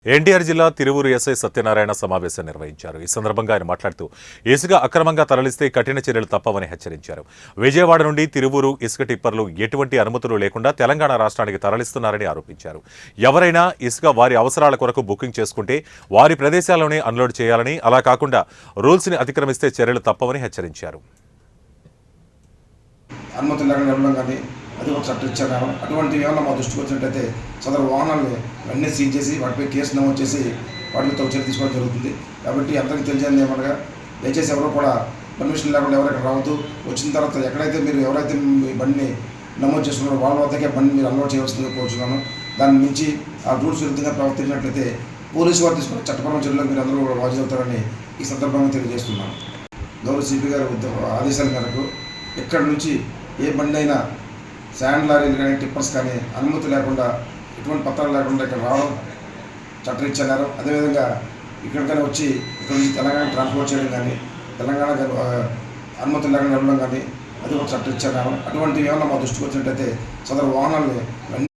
ఎన్టీఆర్ జిల్లా తిరువూరు ఎస్ఐ సత్యనారాయణ సమావేశం నిర్వహించారు. ఈ సందర్భంగా ఆయన మాట్లాడుతూ ఇసుక అక్రమంగా తరలిస్తే కఠిన చర్యలు తప్పవని హెచ్చరించారు. విజయవాడ నుండి తిరువూరు ఇసుక టిప్పర్లు ఎటువంటి అనుమతులు లేకుండా తెలంగాణ రాష్ట్రానికి తరలిస్తున్నారని ఆరోపించారు. ఎవరైనా ఇసుక వారి అవసరాల కొరకు బుకింగ్ చేసుకుంటే వారి ప్రదేశాల్లోనే అన్లోడ్ చేయాలని, అలా కాకుండా రూల్స్ ని అతిక్రమిస్తే చర్యలు తప్పవని హెచ్చరించారు. అది ఒక చట్టం ఇచ్చారు. అటువంటి ఏమన్నా మా దృష్టికి వచ్చినట్టయితే సదరు వాహనాలను అన్నీ సీజ్ చేసి వాటిపై కేసు నమోదు చేసి వాటిపై చర్య తీసుకోవడం జరుగుతుంది. కాబట్టి అందరికీ తెలిసింది ఏమనగా దయచేసి ఎవరో కూడా పర్మిషన్ లేకుండా ఎవరైనా రావద్దు. వచ్చిన తర్వాత ఎక్కడైతే మీరు ఎవరైతే మీ బండిని నమోదు చేసుకున్నారో వాళ్ళ వద్దకే బండి మీరు అన్లోడ్ చేయవలసిందిగా కోరుచున్నాను. దాని నుంచి ఆ రూల్స్ విరుద్ధంగా ప్రవర్తించినట్లయితే పోలీసు వారు తీసుకున్న చట్టపరమైన చర్యలకు మీరు అందరూ కూడా బాధ్యతవుతారని ఈ సందర్భంగా తెలియజేస్తున్నాను. గౌరవ సిపి గారి ఆదేశాల మేరకు ఇక్కడి నుంచి ఏ బండి అయినా శాండ్ లారీలు కానీ టిప్పర్స్ కానీ అనుమతి లేకుండా ఎటువంటి పత్రాలు లేకుండా ఇక్కడ రావడం చట్టరీత్యారు. అదేవిధంగా ఇక్కడికైనా వచ్చి ఇక్కడ నుంచి తెలంగాణ ట్రాన్స్పోర్ట్ చేయడం కానీ తెలంగాణ అనుమతులు లేకుండా వెళ్ళడం కానీ అది ఒక చట్టరీత్యారు. అటువంటి ఏమన్నా మా దృష్టికి వచ్చినట్టయితే సదరు వాహనాలను